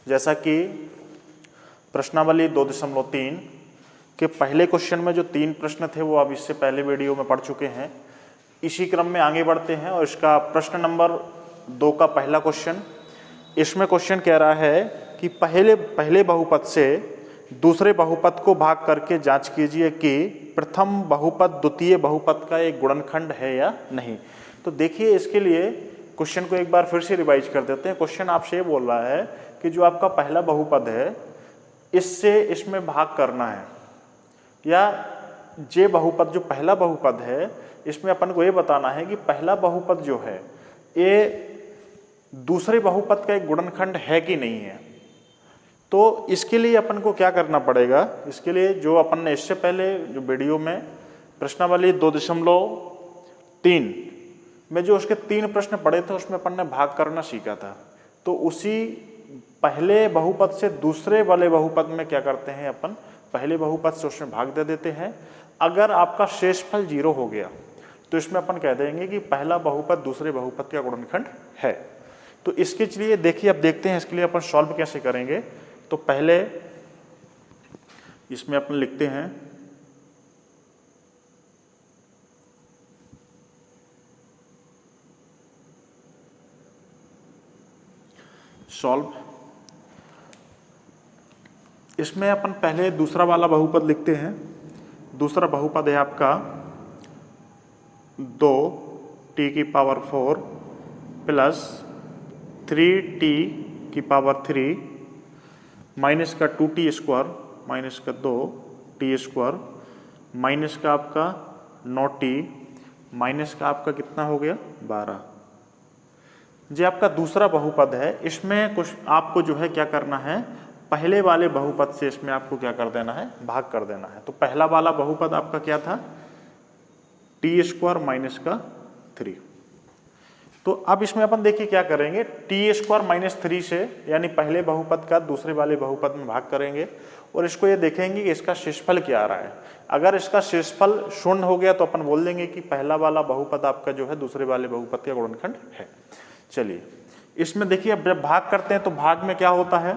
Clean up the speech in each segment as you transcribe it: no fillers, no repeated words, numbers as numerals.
जैसा कि प्रश्नावली 2.3 के पहले क्वेश्चन में जो 3 प्रश्न थे वो आप इससे पहले वीडियो में पढ़ चुके हैं। इसी क्रम में आगे बढ़ते हैं और इसका प्रश्न नंबर 2 का पहला क्वेश्चन, इसमें क्वेश्चन कह रहा है कि पहले बहुपद से दूसरे बहुपद को भाग करके जांच कीजिए कि प्रथम बहुपद द्वितीय बहुपद का एक गुणनखंड है या नहीं। तो देखिए, इसके लिए क्वेश्चन को एक बार फिर से रिवाइज कर देते हैं। क्वेश्चन आपसे ये बोल रहा है कि जो आपका पहला बहुपद है इससे इसमें भाग करना है, या जे बहुपद जो पहला बहुपद है इसमें अपन को ये बताना है कि पहला बहुपद जो है ये दूसरे बहुपद का एक गुणनखंड है कि नहीं है। तो इसके लिए अपन को क्या करना पड़ेगा, इसके लिए जो अपन ने इससे पहले जो वीडियो में प्रश्नावली 2.3 में जो उसके 3 प्रश्न पढ़े थे उसमें अपन ने भाग करना सीखा था। तो उसी पहले बहुपद से दूसरे वाले बहुपद में क्या करते हैं, अपन पहले बहुपद से उसमें भाग दे देते हैं। अगर आपका शेषफल 0 हो गया तो इसमें अपन कह देंगे कि पहला बहुपद दूसरे बहुपद का गुणनखंड है। तो इसके लिए देखिए, अब देखते हैं इसके लिए अपन सॉल्व कैसे करेंगे। तो पहले इसमें अपन लिखते हैं सॉल्व। इसमें अपन पहले दूसरा वाला बहुपद लिखते हैं। दूसरा बहुपद है आपका 2t⁴ प्लस 3t⁴ माइनस का 2t² माइनस का 2t² माइनस का आपका 9t माइनस का आपका कितना हो गया 12। जो आपका दूसरा बहुपद है इसमें कुछ आपको जो है क्या करना है, पहले वाले बहुपद से इसमें आपको क्या कर देना है, भाग कर देना है। तो पहला वाला बहुपद आपका क्या था, t² माइनस का 3। तो अब इसमें अपन देखिए क्या करेंगे, t² माइनस 3 से यानी पहले बहुपद का दूसरे वाले बहुपद में भाग करेंगे और इसको ये देखेंगे कि इसका शेषफल क्या आ रहा है। अगर इसका शेषफल 0 हो गया तो अपन बोल देंगे कि पहला वाला बहुपद आपका जो है दूसरे वाले बहुपद का गुणनखंड है। चलिए, इसमें देखिए अब जब भाग करते हैं तो भाग में क्या होता है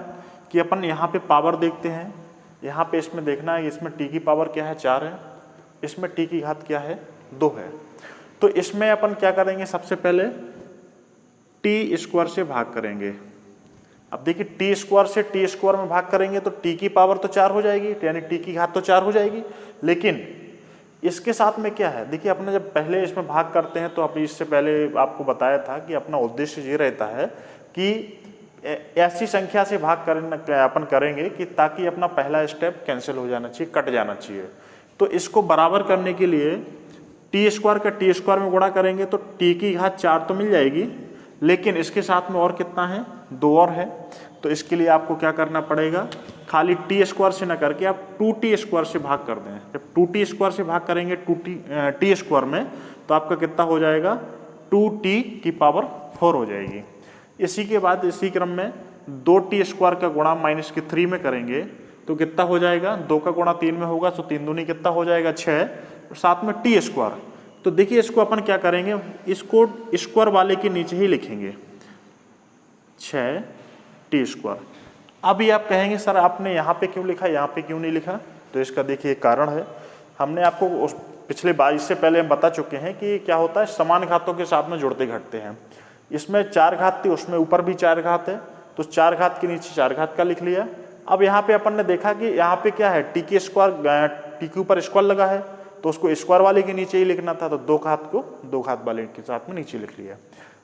कि अपन यहाँ पे पावर देखते हैं। यहाँ पे इसमें देखना है, इसमें t की पावर क्या है 4 है, इसमें t की घात क्या है 2 है। तो इसमें अपन क्या करेंगे, सबसे पहले t² से भाग करेंगे। अब देखिए t² से t² में भाग करेंगे तो t की पावर तो 4 हो जाएगी, यानी t की घात तो 4 हो जाएगी। लेकिन इसके साथ में क्या है, देखिए अपने जब पहले इसमें भाग करते हैं तो अभी इससे पहले आपको बताया था कि अपना उद्देश्य ये रहता है कि ऐसी संख्या से भाग करना अपन करेंगे कि ताकि अपना पहला स्टेप कैंसिल हो जाना चाहिए, कट जाना चाहिए। तो इसको बराबर करने के लिए t² का t² में गुणा करेंगे तो t की घात 4 तो मिल जाएगी, लेकिन इसके साथ में और कितना है 2 और है। तो इसके लिए आपको क्या करना पड़ेगा, खाली t² से ना करके आप 2t² से भाग कर दें। जब 2t² से भाग करेंगे t² में तो आपका कितना हो जाएगा 2t⁴ हो जाएगी। इसी के बाद इसी क्रम में 2t² का गुणा माइनस के 3 में करेंगे तो कितना हो जाएगा, 2 का गुणा 3 में होगा तो 3 दूनी कितना हो जाएगा 6 और साथ में t²। तो देखिए इसको अपन क्या करेंगे, इसको स्क्वायर वाले के नीचे ही लिखेंगे 6t²। अभी आप कहेंगे सर आपने यहाँ पे क्यों लिखा, यहाँ पे क्यों नहीं लिखा। तो इसका देखिए कारण है, हमने आपको उस पिछले बार इससे पहले हम बता चुके हैं कि क्या होता है, समान घातों के साथ में जुड़ते घटते हैं। इसमें 4 घात थी, उसमें ऊपर भी 4 घात है, तो 4 घात के नीचे 4 घात का लिख लिया। अब यहाँ पे अपन ने देखा कि यहाँ पे क्या है, t के ऊपर स्क्वायर लगा है तो उसको स्क्वायर वाले के नीचे ही लिखना था, तो 2 घात को 2 घात वाले के साथ में नीचे लिख लिया।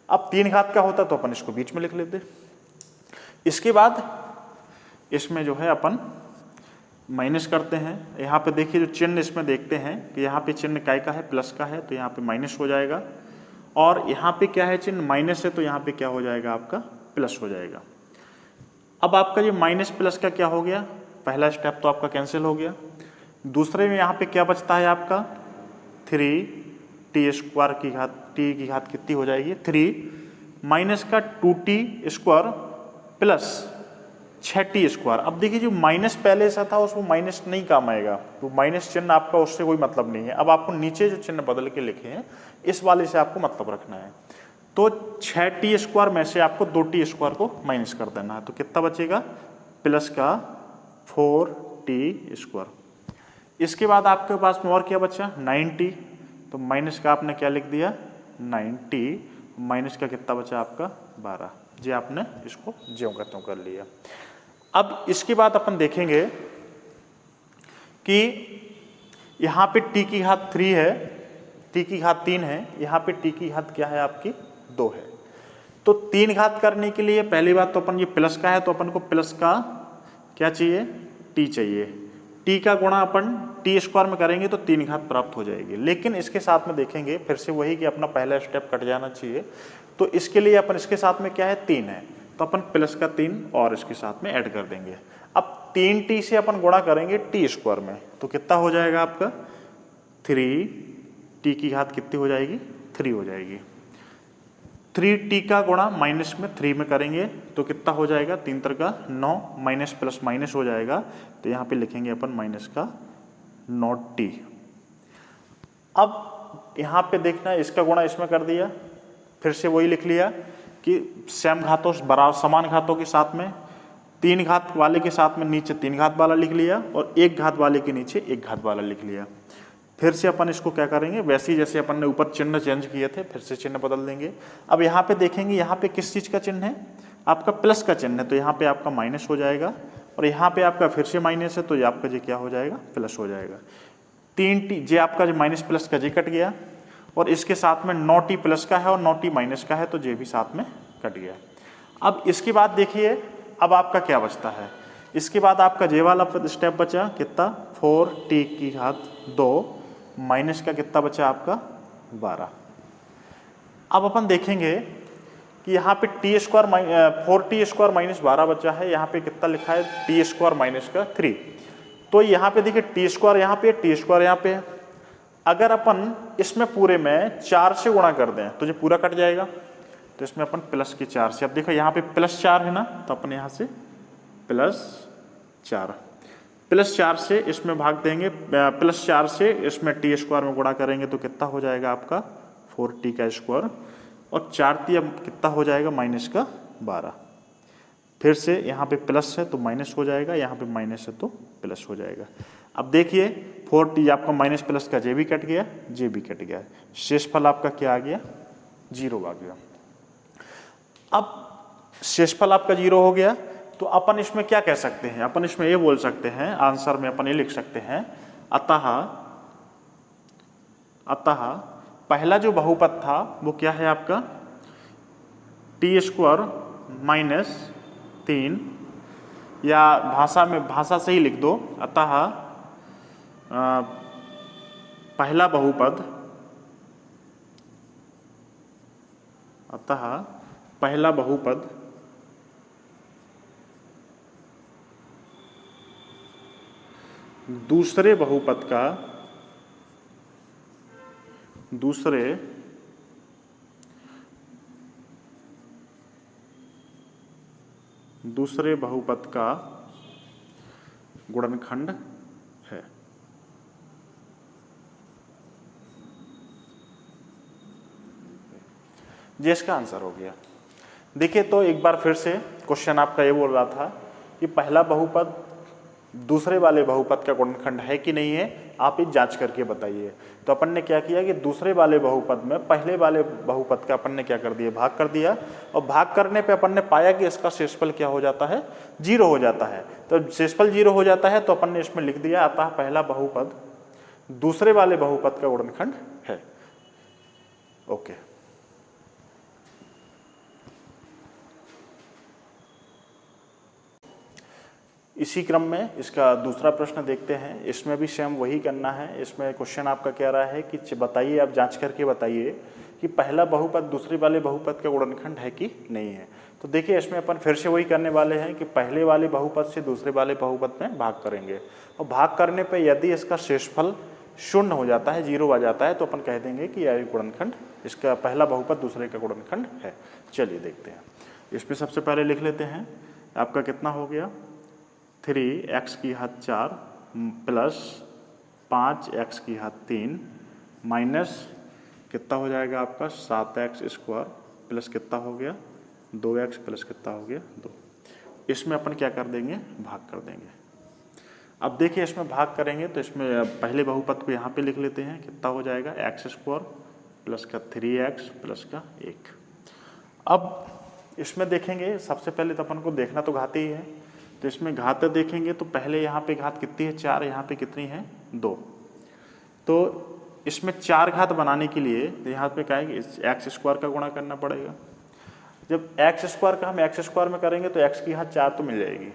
अब 3 घात का होता तो अपन इसको बीच में लिख लेते। इसके बाद इसमें जो है अपन माइनस करते हैं। यहाँ पे देखिए जो चिन्ह इसमें देखते हैं कि यहाँ पे चिन्ह काय का है, प्लस का है, तो यहाँ पे माइनस हो जाएगा। और यहाँ पे क्या है, चिन्ह माइनस है तो यहाँ पे क्या हो जाएगा, आपका प्लस हो जाएगा। अब आपका ये माइनस प्लस का क्या हो गया, पहला स्टेप तो आपका कैंसिल हो गया। दूसरे में यहाँ पे क्या बचता है आपका 3t² की घात, t की घात कितनी हो जाएगी 3 माइनस का 2t² प्लस 6t²। अब देखिए जो माइनस पहले से था उसको माइनस नहीं काम आएगा, तो माइनस चिन्ह आपका उससे कोई मतलब नहीं है। अब आपको नीचे जो चिन्ह बदल के लिखे हैं इस वाले से आपको मतलब रखना है। तो 6t² में से आपको 2t² को माइनस कर देना है, तो कितना बचेगा प्लस का 4t²। इसके बाद आपके पास में और क्या बचा 9t, तो माइनस का आपने क्या लिख दिया 9t, माइनस का कितना बचा आपका 12। जी आपने इसको ज्यों का त्यों कर लिया। अब इसके बाद अपन देखेंगे कि यहाँ पे t की घात 3 है, t की घात 3 है, यहाँ पे t की घात क्या है आपकी 2 है। तो 3 घात करने के लिए पहली बात तो अपन ये प्लस का है तो अपन को प्लस का क्या चाहिए t चाहिए। t का गुणा अपन t² में करेंगे तो 3 घात प्राप्त हो जाएगी। लेकिन इसके साथ में देखेंगे फिर से वही कि अपना पहला स्टेप कट जाना चाहिए, तो इसके लिए अपन इसके साथ में क्या है 3 है, तो अपन प्लस का 3 और इसके साथ में ऐड कर देंगे। अब 3t से अपन गुणा करेंगे t² में, तो कितना हो जाएगा आपका 3, t की घात कितनी हो जाएगी 3 हो जाएगी। 3t का गुणा माइनस में 3 में करेंगे तो कितना हो जाएगा 3 3 का 9, माइनस प्लस माइनस हो जाएगा, तो यहाँ पे लिखेंगे अपन माइनस का 9t। अब यहाँ पे देखना इसका गुणा इसमें कर दिया, फिर से वही लिख लिया कि सेम घातों बराबर समान घातों के साथ में 3 घात वाले के साथ में नीचे 3 घात वाला लिख लिया और 1 घात वाले के नीचे 1 घात वाला लिख लिया। फिर से अपन इसको क्या करेंगे वैसे ही जैसे अपन ने ऊपर चिन्ह चेंज किए थे फिर से चिन्ह बदल देंगे। अब यहाँ पे देखेंगे यहाँ पे किस चीज़ का चिन्ह है आपका प्लस का चिन्ह है, तो यहाँ पे आपका माइनस हो जाएगा और यहाँ पे आपका फिर से माइनस है तो ये आपका जी क्या हो जाएगा प्लस हो जाएगा। 3t जे आपका जो माइनस प्लस का जी कट गया और इसके साथ में 9t प्लस का है और 9t माइनस का है तो जे भी साथ में कट गया। अब इसके बाद देखिए अब आपका क्या बचता है, इसके बाद आपका जे वाला स्टेप बचा कितना 4t की घात 2 माइनस का कितना बचा आपका 12। अब अपन देखेंगे कि यहाँ पे t² 4t² माइनस 12 बचा है, यहाँ पे कितना लिखा है t² माइनस का 3, तो यहाँ पे देखिए t² यहाँ पे t² यहाँ पे। अगर अपन इसमें पूरे में 4 से गुणा कर दें तो ये पूरा कट जाएगा, तो इसमें अपन प्लस की 4 से, अब देखो यहाँ पे +4 है ना, तो अपन यहाँ से +4 से इसमें भाग देंगे, +4 से इसमें t² में गुणा करेंगे तो कितना हो जाएगा आपका 4t का स्क्वायर और 4t अब कितना हो जाएगा माइनस का 12। फिर से यहाँ पे प्लस है तो माइनस हो जाएगा, यहाँ पे माइनस है तो प्लस हो जाएगा। अब देखिए 4t आपका माइनस प्लस का जे भी कट गया, जे भी कट गया, शेषफल आपका क्या आ गया 0 आ गया। अब शेषफल आपका 0 हो गया तो अपन इसमें क्या कह सकते हैं, अपन इसमें ये बोल सकते हैं आंसर में अपन ये लिख सकते हैं अतः पहला जो बहुपद था वो क्या है आपका t² माइनस 3, या भाषा से ही लिख दो अतः पहला बहुपद दूसरे बहुपद का गुणनखंड है। ये इसका आंसर हो गया। देखिए तो एक बार फिर से क्वेश्चन आपका ये बोल रहा था कि पहला बहुपद दूसरे वाले बहुपद का गुणनखंड है कि नहीं है, आप ये जांच करके बताइए। तो अपन ने क्या किया कि दूसरे वाले बहुपद में पहले वाले बहुपद का अपन ने क्या कर दिया भाग कर दिया, और भाग करने पे अपन ने पाया कि इसका शेषफल क्या हो जाता है 0 हो जाता है। तो शेषफल 0 हो जाता है तो अपन ने इसमें लिख दिया अतः पहला बहुपद दूसरे वाले बहुपद का गुणनखंड है। ओके, इसी क्रम में इसका दूसरा प्रश्न देखते हैं। इसमें भी सेम वही करना है। इसमें क्वेश्चन आपका कह रहा है कि बताइए, आप जांच करके बताइए कि पहला बहुपद दूसरे वाले बहुपद का गुणनखंड है कि नहीं है। तो देखिए इसमें अपन फिर से वही करने वाले हैं कि पहले वाले बहुपद से दूसरे वाले बहुपद में भाग करेंगे, और भाग करने पर यदि इसका शेषफल 0 हो जाता है 0 आ जाता है तो अपन कह देंगे कि यह गुणनखंड इसका पहला बहुपद दूसरे का गुणनखंड है। चलिए देखते हैं। इसमें सबसे पहले लिख लेते हैं आपका कितना हो गया 3x की घात 4 प्लस 5x की घात 3 माइनस कितना हो जाएगा आपका 7x² प्लस कितना हो गया 2x प्लस कितना हो गया 2। इसमें अपन क्या कर देंगे, भाग कर देंगे। अब देखिए इसमें भाग करेंगे तो इसमें पहले बहुपद को यहाँ पे लिख लेते हैं, कितना हो जाएगा x स्क्वायर प्लस का 3x प्लस का 1। अब इसमें देखेंगे सबसे पहले तो अपन को देखना तो घात ही है, तो इसमें घात देखेंगे तो पहले यहाँ पे घात कितनी है 4, यहाँ पे कितनी है 2। तो इसमें 4 घात बनाने के लिए यहाँ पे क्या है एक्स स्क्वायर का गुणा करना पड़ेगा। जब एक्स स्क्वायर का हम एक्स स्क्वायर में करेंगे तो एक्स की घात 4 तो मिल जाएगी।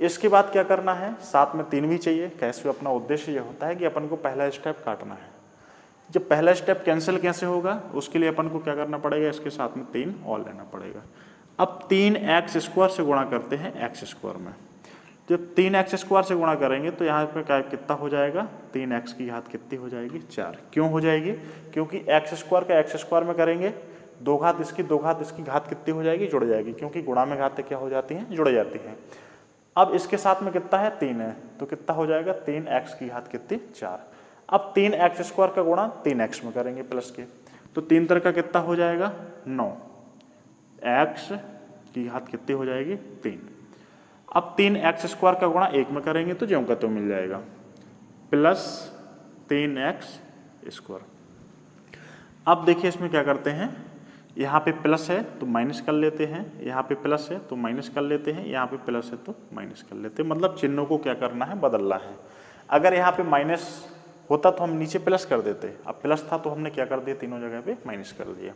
इसके बाद क्या करना है, साथ में 3 भी चाहिए। कैसे, अपना उद्देश्य ये होता है कि अपन को पहला स्टेप काटना है। जब पहला स्टेप कैंसिल कैसे होगा, उसके लिए अपन को क्या करना पड़ेगा, इसके साथ में 3 और लेना पड़ेगा। अब 3x स्क्वायर से गुणा करते हैं एक्स स्क्वायर में। जब 3x स्क्वायर से गुणा करेंगे तो यहाँ पे क्या कितना हो जाएगा, 3x की घात कितनी हो जाएगी 4। क्यों हो जाएगी, क्योंकि एक्स स्क्वायर का एक्स स्क्वायर में करेंगे, 2 घात इसकी 2 घात इसकी घात कितनी हो जाएगी, जुड़ जाएगी, क्योंकि गुणा में घातें क्या हो जाती हैं, जुड़ जाती हैं। अब इसके साथ में कितना है 3 है, तो कितना हो जाएगा 3x की घात कितनी 4। अब 3x स्क्वायर का गुणा 3x में करेंगे प्लस के, तो 3 तरह का कितना हो जाएगा 9, x की घात कितनी हो जाएगी 3। अब 3x स्क्वायर का गुणा 1 में करेंगे तो ज्यों का त्यों मिल जाएगा, प्लस 3x स्क्वायर। अब देखिए इसमें क्या करते हैं, यहाँ पे प्लस है तो माइनस कर लेते हैं, यहाँ पे प्लस है तो माइनस कर लेते हैं, यहाँ पे प्लस है तो माइनस कर लेते हैं। मतलब चिन्हों को क्या करना है, बदलना है। अगर यहाँ पे माइनस होता तो हम नीचे प्लस कर देते, अब प्लस था तो हमने क्या कर दिया, तीनों जगह पे माइनस कर दिया।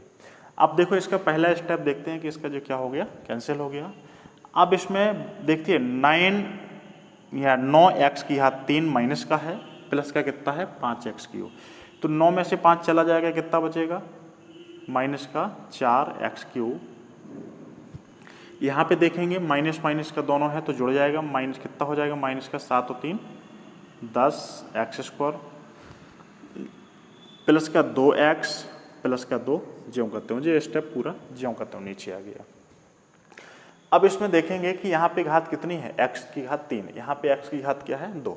अब देखो इसका पहला स्टेप देखते हैं कि इसका जो क्या हो गया, कैंसिल हो गया। अब इसमें देखिए 9x की घात 3 माइनस का है, प्लस का कितना है 5x क्यूब, तो 9 में से 5 चला जाएगा, कितना बचेगा माइनस का 4x क्यूब। यहाँ पे देखेंगे माइनस माइनस का दोनों है तो जुड़ जाएगा, माइनस कितना हो जाएगा, माइनस का 7 और 3 10x स्क्वायर प्लस का 2x प्लस का 2, ज्यों करते हो, ये स्टेप पूरा ज्यों करते हो नीचे आ गया। अब इसमें देखेंगे कि यहाँ पे घात कितनी है, x की घात 3, यहाँ पे x की घात क्या है 2।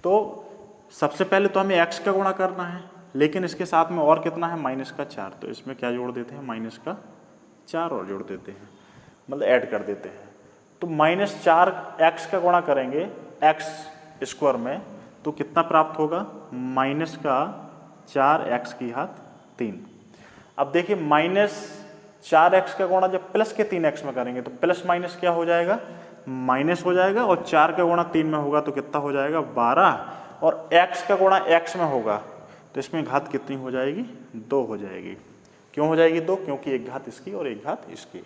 तो सबसे पहले तो हमें x का गुणा करना है, लेकिन इसके साथ में और कितना है माइनस का 4, तो इसमें क्या जोड़ देते हैं माइनस का 4 और जोड़ देते हैं, मतलब ऐड कर देते हैं। तो -4x का गुणा करेंगे x स्क्वायर में तो कितना प्राप्त होगा, माइनस का 4x की घात 3। अब देखिए -4x का गुणा जब प्लस के 3x में करेंगे तो प्लस माइनस क्या हो जाएगा, माइनस हो जाएगा, और 4 का गुणा 3 में होगा तो कितना हो जाएगा 12, और x का गुणा x में होगा तो इसमें घात कितनी हो जाएगी 2 हो जाएगी। क्यों हो जाएगी 2, क्योंकि एक घात इसकी और एक घात इसकी।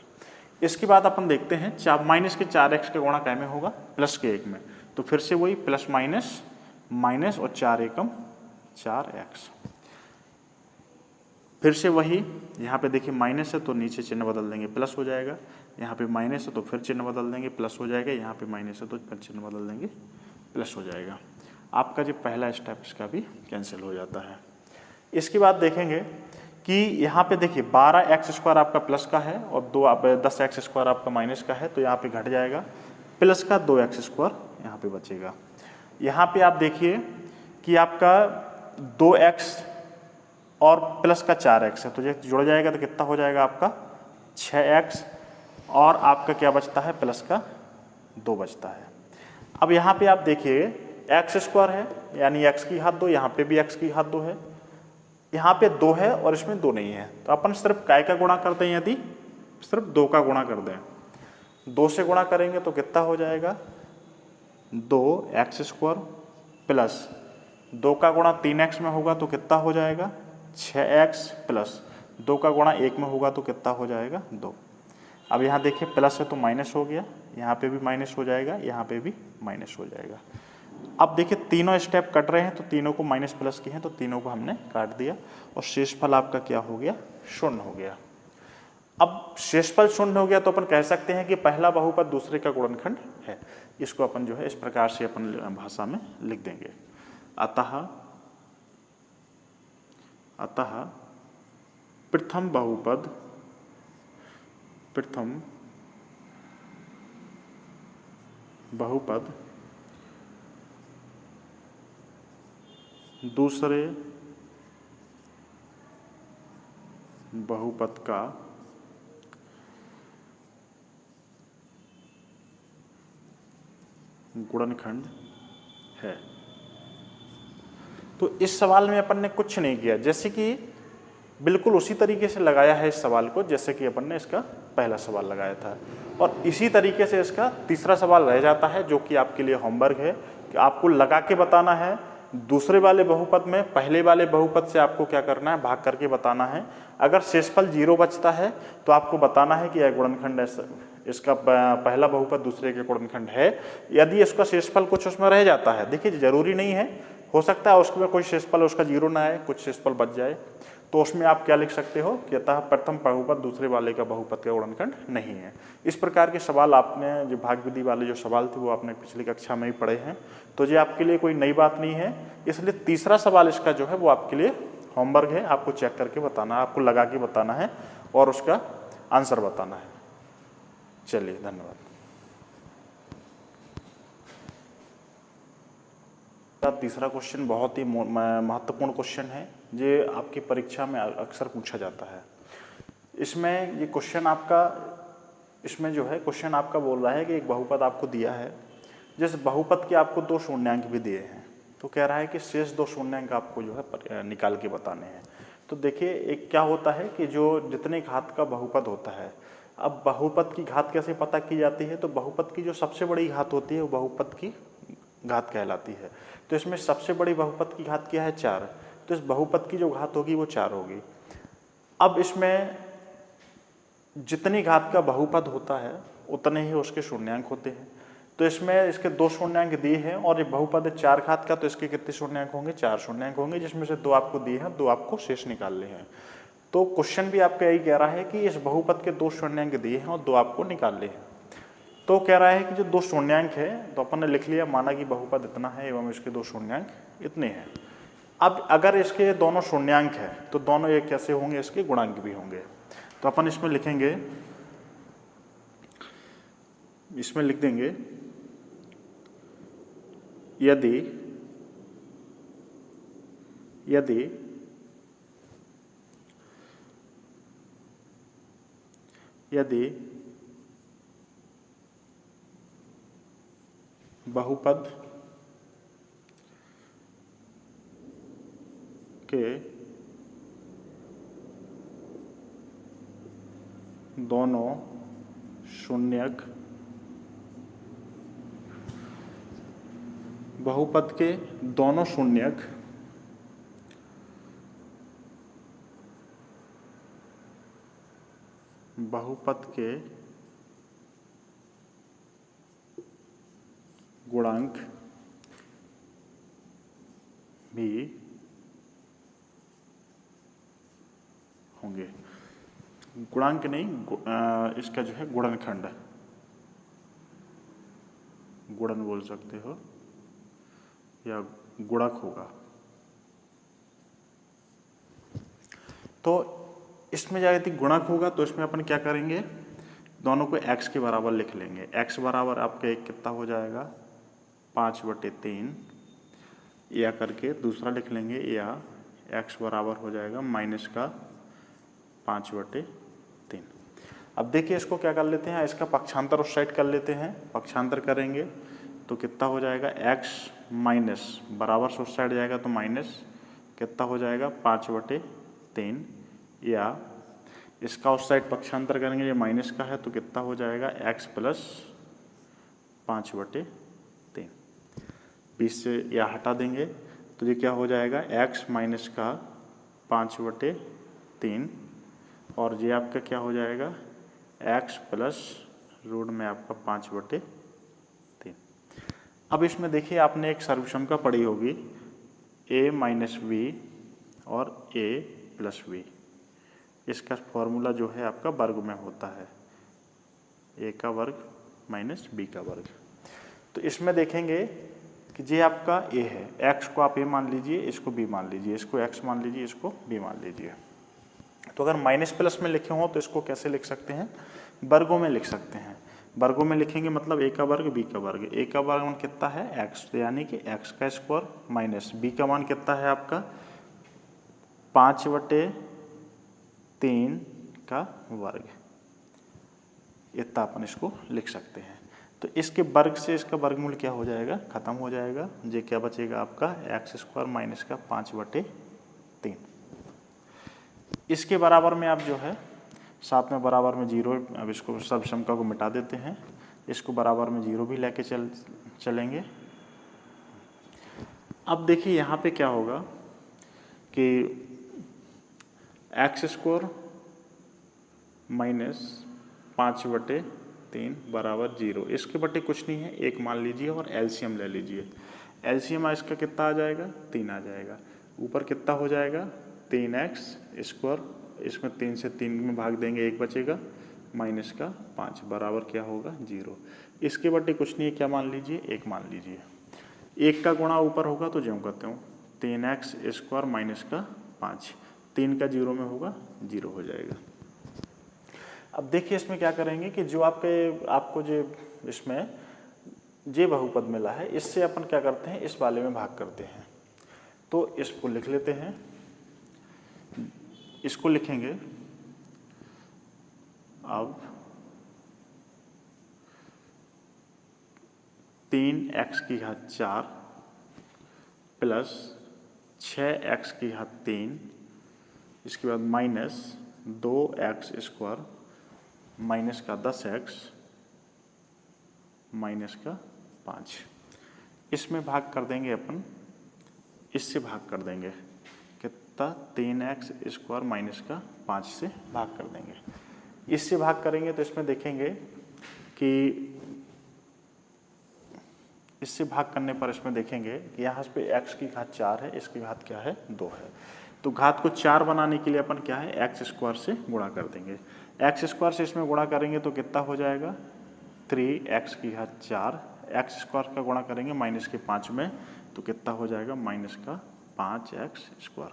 इसके बाद अपन देखते हैं माइनस के 4x का गुणा क्या में होगा, प्लस के 1 में, तो फिर से वही प्लस माइनस माइनस और 4 एकम 4x। फिर से वही, यहाँ पे देखिए माइनस है तो नीचे चिन्ह बदल देंगे, प्लस हो जाएगा, यहाँ पे माइनस है तो फिर चिन्ह बदल देंगे, प्लस हो जाएगा, यहाँ पे माइनस है तो फिर चिन्ह बदल देंगे, प्लस हो जाएगा। आपका जो पहला स्टेप इसका भी कैंसिल हो जाता है। इसके बाद देखेंगे कि यहाँ पे देखिए 12x स्क्वायर आपका प्लस का है और 10x स्क्वायर आपका माइनस का है, तो यहाँ पे घट जाएगा, प्लस का 2x स्क्वायर यहाँ पे बचेगा। यहाँ पे आप देखिए कि आपका 2x और प्लस का 4x है, तो ये जुड़ जाएगा तो कितना हो जाएगा आपका 6x, और आपका क्या बचता है, प्लस का 2 बचता है। अब यहाँ पे आप देखिए x स्क्वायर है, यानी x की घात 2, यहाँ पे भी x की घात 2 है, यहाँ पे 2 है और इसमें 2 नहीं है, तो अपन सिर्फ काय का गुणा करते हैं, यदि सिर्फ 2 का गुणा कर दें, 2 से गुणा करेंगे तो कितना हो जाएगा 2x स्क्वायर प्लस 2 का गुणा 3x में होगा तो कितना हो जाएगा 6x, प्लस 2 का गुणा 1 में होगा तो कितना हो जाएगा 2। अब यहाँ देखिए प्लस है तो माइनस हो गया, यहाँ पे भी माइनस हो जाएगा, यहाँ पे भी माइनस हो जाएगा। अब देखिए तीनों स्टेप कट रहे हैं तो तीनों को माइनस प्लस की हैं तो तीनों को हमने काट दिया, और शेषफल आपका क्या हो गया, शून्य हो गया। अब शेषफल शून्य हो गया तो अपन कह सकते हैं कि पहला बहुपद दूसरे का गुणनखंड है। इसको अपन जो है इस प्रकार से अपन भाषा में लिख देंगे, अतः प्रथम बहुपद दूसरे बहुपद का गुणनखंड है। तो इस सवाल में अपन ने कुछ नहीं किया, जैसे कि बिल्कुल उसी तरीके से लगाया है इस सवाल को जैसे कि अपन ने इसका पहला सवाल लगाया था, और इसी तरीके से इसका तीसरा सवाल रह जाता है जो कि आपके लिए होमवर्क है कि आपको लगा के बताना है दूसरे वाले बहुपद में पहले वाले बहुपद से आपको क्या करना है, भाग करके बताना है। अगर शेषफल 0 बचता है तो आपको बताना है कि यह गुणनखंड इसका पहला बहुपद दूसरे के गुणनखंड है। यदि इसका शेषफल कुछ उसमें रह जाता है, देखिए जरूरी नहीं है, हो सकता है उसमें कोई शेषफल उसका 0 ना आए, कुछ शेषफल बच जाए, तो उसमें आप क्या लिख सकते हो कि अतः प्रथम बहुपद दूसरे वाले का बहुपद का गुणनखंड नहीं है। इस प्रकार के सवाल आपने जो भाग विधि वाले जो सवाल थे वो आपने पिछली कक्षा में ही पढ़े हैं, तो ये आपके लिए कोई नई बात नहीं है। इसलिए तीसरा सवाल इसका जो है वो आपके लिए होमवर्क है, आपको चेक करके बताना है, आपको लगा के बताना है और उसका आंसर बताना है। चलिए, धन्यवाद। तीसरा क्वेश्चन बहुत ही महत्वपूर्ण क्वेश्चन है, ये आपकी परीक्षा में अक्सर पूछा जाता है। इसमें ये क्वेश्चन आपका, इसमें जो है क्वेश्चन आपका बोल रहा है कि एक बहुपद आपको दिया है, जिस बहुपद के आपको 2 शून्यांक भी दिए हैं, तो कह रहा है कि शेष 2 शून्यांक आपको जो है निकाल के बताने हैं। तो देखिए एक क्या होता है कि जो जितने घात का बहुपद होता है, अब बहुपद की घात कैसे पता की जाती है, तो बहुपद की जो सबसे बड़ी घात होती है वो बहुपद की घात कहलाती है। तो इसमें सबसे बड़ी बहुपद की घात क्या है, 4, तो इस बहुपद की जो घात होगी वो 4 होगी। अब इसमें जितनी घात का बहुपद होता है उतने ही उसके शून्यांक होते हैं, तो इसमें इसके 2 शून्यांक दिए हैं और ये बहुपद है 4 घात का, तो इसके कितने शून्यांक होंगे, 4 शून्यांक होंगे, जिसमें से 2 आपको दिए हैं, 2 आपको शेष निकालने हैं। तो क्वेश्चन भी आपका यही कह रहा है कि इस बहुपद के 2 शून्यांक दिए हैं और 2 आपको निकालने हैं। तो कह रहा है कि जो 2 शून्यांक है, तो अपन ने लिख लिया, माना कि बहुपद इतना है एवं इसके 2 शून्यांक इतने हैं। अब अगर इसके दोनों शून्यांक है तो दोनों एक कैसे होंगे, इसके गुणांक भी होंगे। तो अपन इसमें लिखेंगे, इसमें लिख देंगे यदि यदि यदि बहुपद के दोनों शून्यक बहुपद के दोनों शून्यक बहुपद के गुणांक भी होंगे। गुणांक नहीं, इसका जो है गुणनखंड, गुणन बोल सकते हो या गुणक होगा। तो इसमें यदि गुणक होगा तो इसमें अपन क्या करेंगे, दोनों को x के बराबर लिख लेंगे। x बराबर आपका एक कितना हो जाएगा, 5/3, या करके दूसरा लिख लेंगे, या x बराबर हो जाएगा माइनस का 5/3। अब देखिए इसको क्या कर लेते हैं, इसका पक्षांतर उस साइड कर लेते हैं, पक्षांतर करेंगे तो कितना हो जाएगा, x माइनस बराबर से उस साइड जाएगा तो माइनस कितना हो जाएगा, 5/3, या इसका उस साइड पक्षांतर करेंगे, ये माइनस का है तो कितना हो जाएगा, x प्लस 5/3। 20 से या हटा देंगे तो ये क्या हो जाएगा, x माइनस का 5/3, और ये आपका क्या हो जाएगा, x प्लस रूट में आपका 5/3। अब इसमें देखिए आपने एक सर्वसम का पढ़ी होगी, a माइनस बी और a प्लस बी, इसका फॉर्मूला जो है आपका वर्ग में होता है, a का वर्ग माइनस b का वर्ग। तो इसमें देखेंगे कि ये आपका a है, x को आप a मान लीजिए, इसको b मान लीजिए, इसको x मान लीजिए, इसको b मान लीजिए। तो अगर माइनस प्लस में लिखे हो तो इसको कैसे लिख सकते हैं, वर्गों में लिख सकते हैं। वर्गों में लिखेंगे मतलब a का वर्ग b का वर्ग, a का वर्ग मान कितना है x, तो यानी कि x का स्क्वायर माइनस b का मान कितना है आपका 5/3 का वर्ग, इतना अपन इसको लिख सकते हैं। तो इसके वर्ग से इसका वर्गमूल क्या हो जाएगा, खत्म हो जाएगा। ये क्या बचेगा आपका एक्स स्क्वायर माइनस का 5/3। इसके बराबर में आप जो है साथ में बराबर में 0, अब इसको सब समका को मिटा देते हैं, इसको बराबर में 0 भी लेके चलेंगे। अब देखिए यहाँ पे क्या होगा कि एक्स स्क्वायर माइनस 5/3 बराबर 0, इसके बटे कुछ नहीं है, 1 मान लीजिए और एलसीएम ले लीजिए। एलसीएम इसका कितना आ जाएगा, 3 आ जाएगा। ऊपर कितना हो जाएगा 3x स्क्वायर, इसमें 3 से 3 में भाग देंगे, 1 बचेगा, माइनस का 5 बराबर क्या होगा 0। इसके बटे कुछ नहीं है, क्या मान लीजिए 1 मान लीजिए। 1 का गुणा ऊपर होगा तो ज्यों कहते हो 3x स्क्वायर माइनस का 5, 3 का 0 में होगा 0 हो जाएगा। अब देखिए इसमें क्या करेंगे कि जो आपको जो इसमें जे बहुपद मिला है, इससे अपन क्या करते हैं, इस वाले में भाग करते हैं। तो इसको लिख लेते हैं, इसको लिखेंगे अब 3x⁴ प्लस 6x⁴, इसके बाद माइनस 2x स्क्वायर माइनस का 10x माइनस का 5। इसमें भाग कर देंगे अपन, इससे भाग कर देंगे कितना 3x स्क्वायर माइनस का 5 से भाग कर देंगे। इससे भाग करेंगे तो इसमें देखेंगे कि इससे भाग करने पर इसमें देखेंगे कि यहाँ पे x⁴ 4 है, इसकी घात क्या है 2 है। तो घात को 4 बनाने के लिए अपन क्या है एक्स स्क्वायर से गुणा कर देंगे। एक्स स्क्वायर से इसमें गुणा करेंगे तो कितना हो जाएगा 3x⁴, एक्स स्क्वायर का गुणा करेंगे माइनस के 5 में तो कितना हो जाएगा माइनस का 5x स्क्वायर।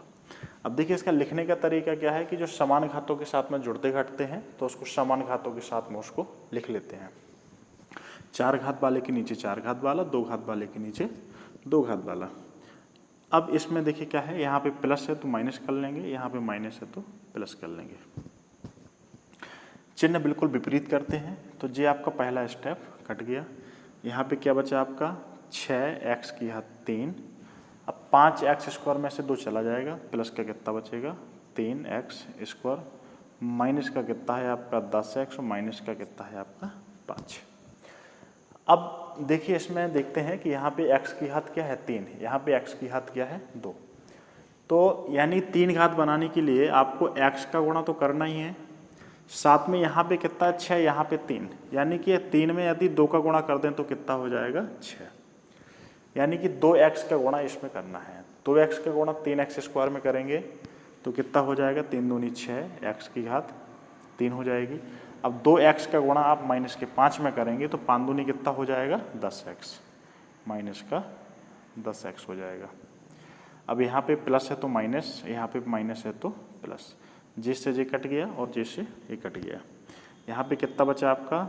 अब देखिए इसका लिखने का तरीका क्या है कि जो समान घातों के साथ में जुड़ते घटते हैं तो उसको समान घातों के साथ में उसको लिख लेते हैं। 4 घात वाले के नीचे 4 घात वाला, 2 घात वाले के नीचे 2 घात वाला। अब इसमें देखिए क्या है, यहाँ पे प्लस है तो माइनस कर लेंगे, यहाँ पे माइनस है तो प्लस कर लेंगे। चिन्ह बिल्कुल विपरीत करते हैं तो ये आपका पहला स्टेप कट गया। यहाँ पे क्या बचा आपका 6x⁴। अब 5x स्क्वायर में से 2 चला जाएगा, प्लस का कितना बचेगा 3x स्क्वायर, माइनस का कितना है आपका 10x और माइनस का कितना है आपका 5। अब देखिए इसमें देखते हैं कि यहाँ पे x⁴ क्या है 3, यहाँ पे x⁴ क्या है 2। तो यानी 3 घात बनाने के लिए आपको x का गुणा तो करना ही है, साथ में यहाँ पे कितना है 6, यहाँ पे 3, यानी कि 3 में यदि 2 का गुणा कर दें तो कितना हो जाएगा 6, यानी कि 2x का गुणा इसमें करना है। 2x का गुणा 3x स्क्वायर में करेंगे तो कितना हो जाएगा 3 दूनी 6, x⁴ 3 हो जाएगी। अब 2x का गुणा आप माइनस के 5 में करेंगे तो 5 दूनी कितना हो जाएगा 10x, माइनस का 10x हो जाएगा। अब यहाँ पे प्लस है तो माइनस, यहाँ पे माइनस है तो प्लस, जिससे ये कट गया और जिससे ये कट गया। यहाँ पे कितना बचा आपका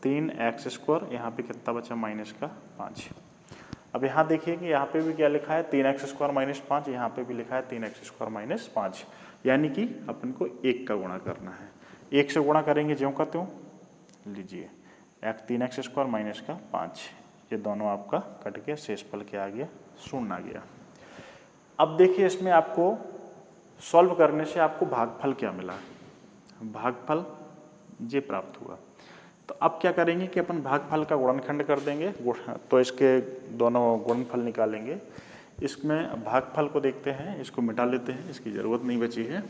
3x स्क्वायर, यहाँ पे कितना बचा माइनस का 5। अब यहाँ देखिए कि यहाँ पे भी क्या लिखा है 3x स्क्वायर माइनस 5, यहाँ पे भी लिखा है 3x स्क्वायर माइनस 5, यानी कि अपन को 1 का गुणा करना है। 1 से गुणा करेंगे ज्यों का त्यों, लीजिए 3x स्क्वायर माइनस का 5, ये दोनों आपका कट के शेष फल क्या आ गया 0 आ गया। अब देखिए इसमें आपको सॉल्व करने से आपको भागफल क्या मिला, भागफल ये प्राप्त हुआ। तो अब क्या करेंगे कि अपन भागफल का गुणनखंड कर देंगे, तो इसके दोनों गुणनफल निकालेंगे। इसमें भागफल को देखते हैं, इसको मिटा लेते हैं, इसकी ज़रूरत नहीं बची है।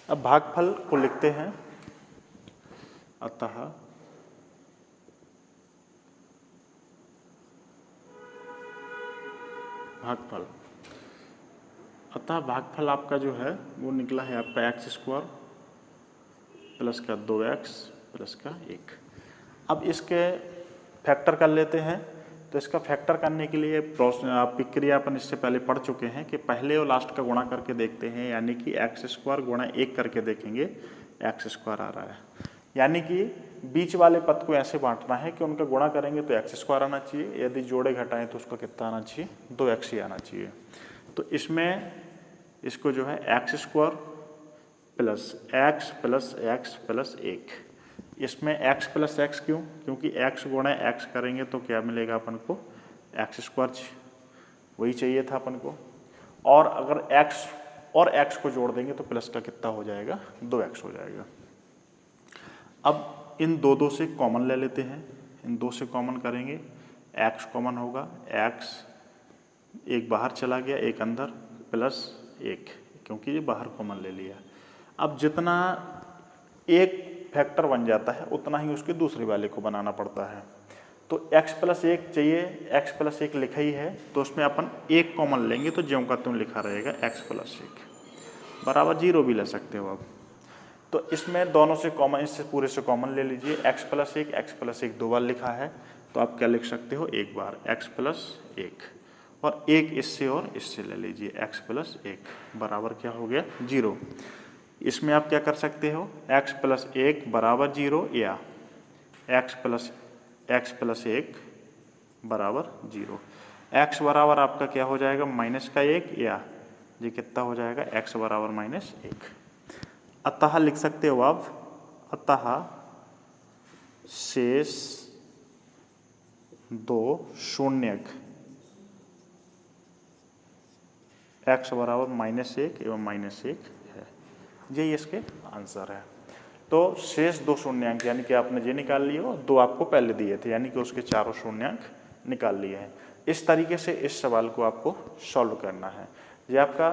अब भागफल को लिखते हैं, अतः भागफल, अतः भागफल आपका जो है वो निकला है आपका एक्स स्क्वायर प्लस का 2x प्लस का 1। अब इसके फैक्टर कर लेते हैं। तो इसका फैक्टर करने के लिए प्रक्रिया अपन इससे पहले पढ़ चुके हैं कि पहले और लास्ट का गुणा करके देखते हैं, यानी कि एक्स स्क्वायर गुणा 1 करके देखेंगे एक्स स्क्वायर आ रहा है, यानी कि बीच वाले पद को ऐसे बांटना है कि उनका गुणा करेंगे तो एक्स स्क्वायर आना चाहिए, यदि जोड़े घटाएं तो उसका कितना आना चाहिए 2x ही आना चाहिए। तो इसमें इसको जो है x square plus x plus 1। इसमें x प्लस एक्स क्यों? क्योंकि x गुणा x करेंगे तो क्या मिलेगा अपन को? एक्स स्क्वायर, वही चाहिए था अपन को। और अगर x और x को जोड़ देंगे तो प्लस का कितना हो जाएगा? 2x हो जाएगा। अब इन दो से कॉमन ले लेते हैं, इन दो से कॉमन करेंगे, x कॉमन होगा, x एक बाहर चला गया, एक अंदर, प्लस 1, क्योंकि ये बाहर कॉमन ले लिया। अब जितना एक फैक्टर बन जाता है उतना ही उसके दूसरे वाले को बनाना पड़ता है। तो x प्लस 1 चाहिए, x प्लस 1 लिखा ही है तो उसमें अपन 1 कॉमन लेंगे तो ज्यों का त्यों लिखा रहेगा x प्लस 1 बराबर 0 भी ले सकते हो आप। तो इसमें दोनों से कॉमन, इससे पूरे से कॉमन ले लीजिए, x प्लस 1 2 बार लिखा है तो आप क्या लिख सकते हो? एक बार x प्लस 1, और एक इससे और इससे ले लीजिए, x प्लस 1 बराबर क्या हो गया? 0। इसमें आप क्या कर सकते हो? x प्लस 1 बराबर 0 या x प्लस 1 बराबर 0। x बराबर आपका क्या हो जाएगा? माइनस का 1, या ये कितना हो जाएगा? x बराबर माइनस 1। अतः लिख सकते हो आप, अतः शेष दो शून्यक x बराबर -1 एवं -1 है। यही इसके आंसर है। तो शेष दो शून्यांक यानी कि आपने ये निकाल लिए हो, दो आपको पहले दिए थे यानी कि उसके चारों शून्यांक निकाल लिए हैं। इस तरीके से इस सवाल को आपको सॉल्व करना है। ये आपका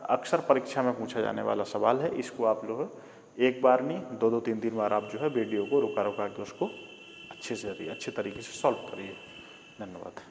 अक्सर परीक्षा में पूछा जाने वाला सवाल है। इसको आप लोग एक बार नहीं, दो 3 बार आप जो है वीडियो को रुका रुका के उसको अच्छे तरीके से सॉल्व करिए। धन्यवाद।